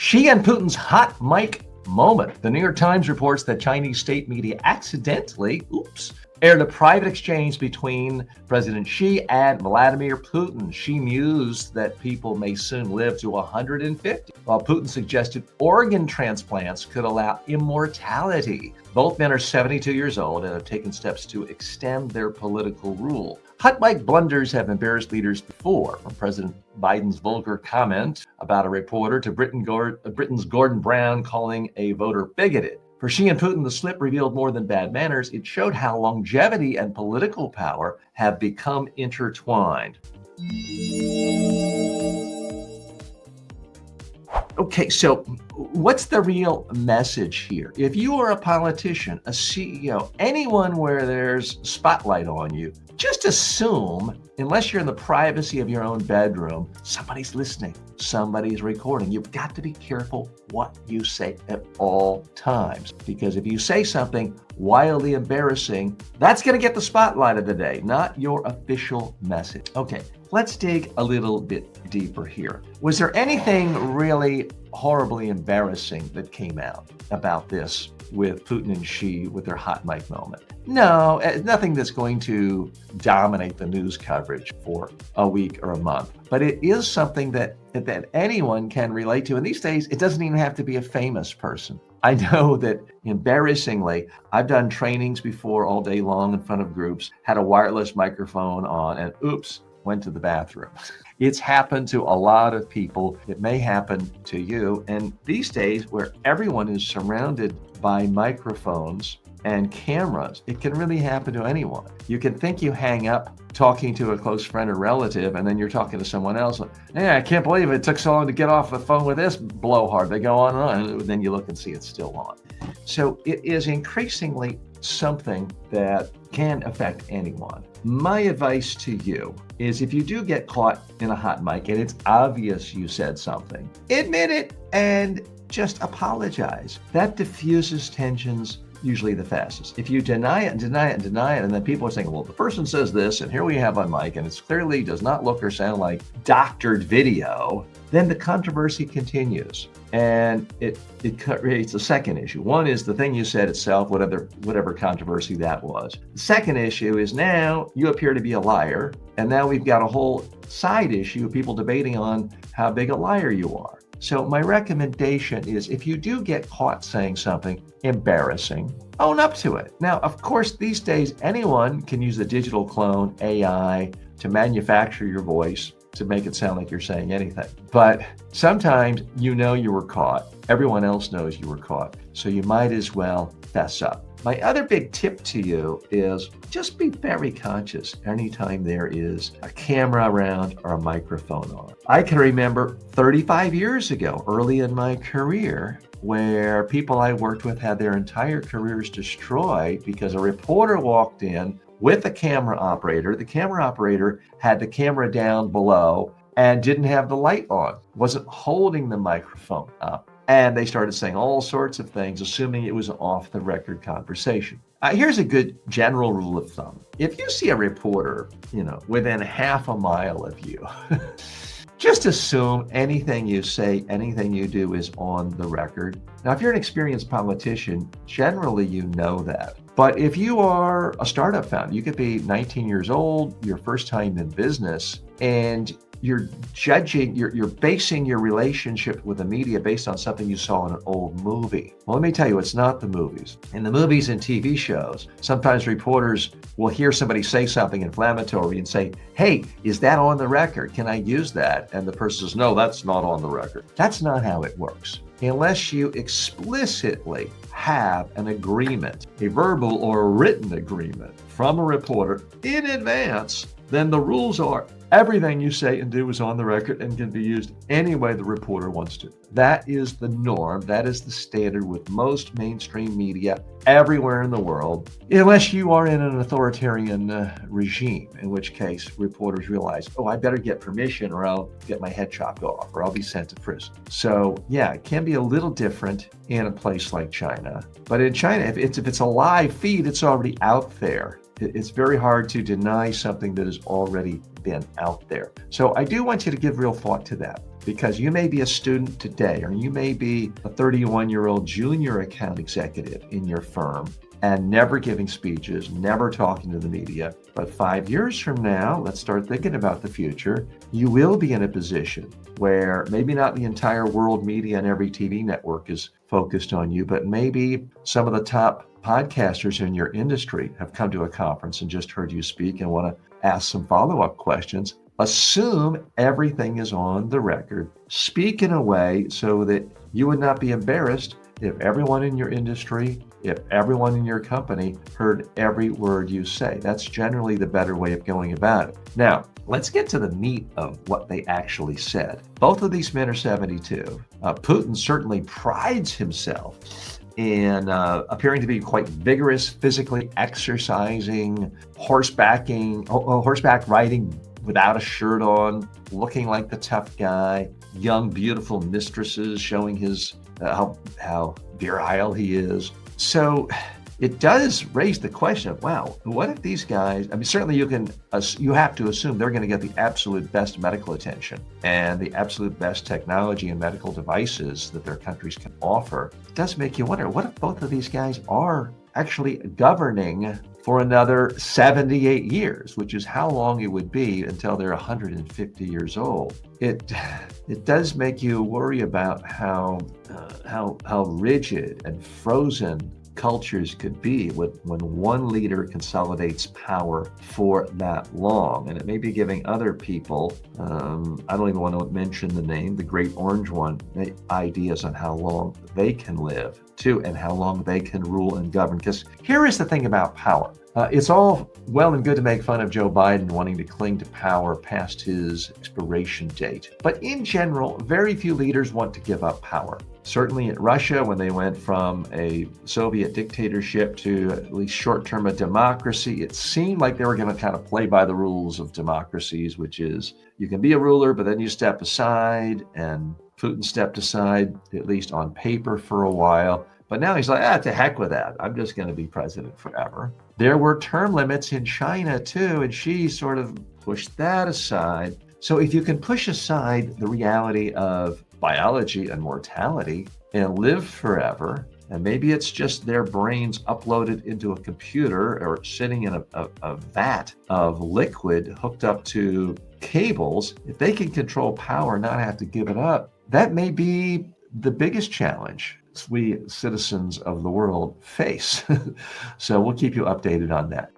Xi and Putin's hot mic moment. The New York Times reports that Chinese state media accidentally, aired a private exchange between President Xi and Vladimir Putin. Xi mused that people may soon live to 150, while Putin suggested organ transplants could allow immortality. Both men are 72 years old and have taken steps to extend their political rule. Hot mic blunders have embarrassed leaders before, from President Biden's vulgar comment about a reporter to Britain's Gordon Brown calling a voter bigoted. For Xi and Putin, the slip revealed more than bad manners. It showed how longevity and political power have become intertwined. Okay, so what's the real message here? If you are a politician, a CEO, anyone where there's spotlight on you, just assume, unless you're in the privacy of your own bedroom, somebody's listening, somebody's recording. You've got to be careful what you say at all times, because if you say something wildly embarrassing, that's going to get the spotlight of the day, not your official message. Okay, let's dig a little bit deeper here. Was there anything really horribly embarrassing that came out about this with Putin and Xi with their hot mic moment? No, nothing that's going to dominate the news coverage for a week or a month. But it is something that anyone can relate to. And these days, it doesn't even have to be a famous person. I know that embarrassingly, I've done trainings before all day long in front of groups, had a wireless microphone on, and went to the bathroom. It's happened to a lot of people. It may happen to you. And these days, where everyone is surrounded by microphones and cameras, it can really happen to anyone. You can think you hang up talking to a close friend or relative, and then you're talking to someone else. Hey, I can't believe it took so long to get off the phone with this blowhard. They go on and on, and then you look and see it's still on. So it is increasingly something that can affect anyone. My advice to you is, if you do get caught in a hot mic and it's obvious you said something, admit it and just apologize. That diffuses tensions usually the fastest. If you deny it and deny it and deny it, and then people are saying, well, the person says this, and here we have on mic, and it clearly does not look or sound like doctored video, then the controversy continues. And it creates a second issue. One is the thing you said itself, whatever controversy that was. The second issue is now you appear to be a liar, and now we've got a whole side issue of people debating on how big a liar you are. So my recommendation is, if you do get caught saying something embarrassing, own up to it. Now, of course, these days, anyone can use a digital clone, AI, to manufacture your voice to make it sound like you're saying anything. But sometimes you know you were caught. Everyone else knows you were caught. So you might as well fess up. My other big tip to you is just be very conscious anytime there is a camera around or a microphone on. I can remember 35 years ago, early in my career, where people I worked with had their entire careers destroyed because a reporter walked in with a camera operator. The camera operator had the camera down below and didn't have the light on, wasn't holding the microphone up. And they started saying all sorts of things, assuming it was an off-the-record conversation. Here's a good general rule of thumb. If you see a reporter, within half a mile of you, just assume anything you say, anything you do is on the record. Now, if you're an experienced politician, generally you know that. But if you are a startup founder, you could be 19 years old, your first time in business, and you're basing your relationship with the media based on something you saw in an old movie. Well, let me tell you, it's not the movies. In the movies and TV shows, sometimes reporters will hear somebody say something inflammatory and say, hey, is that on the record? Can I use that? And the person says, no, that's not on the record. That's not how it works. Unless you explicitly have an agreement, a verbal or a written agreement from a reporter in advance, then the rules are everything you say and do is on the record and can be used any way the reporter wants to. That is the norm. That is the standard with most mainstream media everywhere in the world, unless you are in an authoritarian regime, in which case reporters realize, oh, I better get permission or I'll get my head chopped off or I'll be sent to prison. So yeah, it can be a little different in a place like China. But in China, if it's a live feed, it's already out there. It's very hard to deny something that has already been out there. So I do want you to give real thought to that. because you may be a student today, or you may be a 31-year-old junior account executive in your firm and never giving speeches, never talking to the media. But 5 years from now, let's start thinking about the future. You will be in a position where maybe not the entire world media and every TV network is focused on you, but maybe some of the top podcasters in your industry have come to a conference and just heard you speak and want to ask some follow-up questions. Assume everything is on the record. Speak in a way so that you would not be embarrassed if everyone in your industry, if everyone in your company heard every word you say. That's generally the better way of going about it. Now, let's get to the meat of what they actually said. Both of these men are 72. Putin certainly prides himself in appearing to be quite vigorous, physically exercising, horseback riding without a shirt on, looking like the tough guy, young, beautiful mistresses showing his how virile he is. So it does raise the question of, wow, what if these guys, I mean, certainly you have to assume they're going to get the absolute best medical attention and the absolute best technology and medical devices that their countries can offer. It does make you wonder, what if both of these guys are actually governing for another 78 years, which is how long it would be until they're 150 years old. It does make you worry about how rigid and frozen cultures could be when one leader consolidates power for that long. And it may be giving other people, I don't even want to mention the name, the Great Orange One, ideas on how long they can live too, and how long they can rule and govern. Because here is the thing about power. It's all well and good to make fun of Joe Biden wanting to cling to power past his expiration date. But in general, very few leaders want to give up power. Certainly in Russia, when they went from a Soviet dictatorship to at least short-term a democracy, it seemed like they were going to kind of play by the rules of democracies, which is you can be a ruler, but then you step aside, and Putin stepped aside, at least on paper, for a while. But now he's like, to heck with that. I'm just going to be president forever. There were term limits in China too, and Xi sort of pushed that aside. So if you can push aside the reality of biology and mortality and live forever, and maybe it's just their brains uploaded into a computer or sitting in a vat of liquid hooked up to cables, if they can control power, not have to give it up, that may be the biggest challenge we citizens of the world face. So we'll keep you updated on that.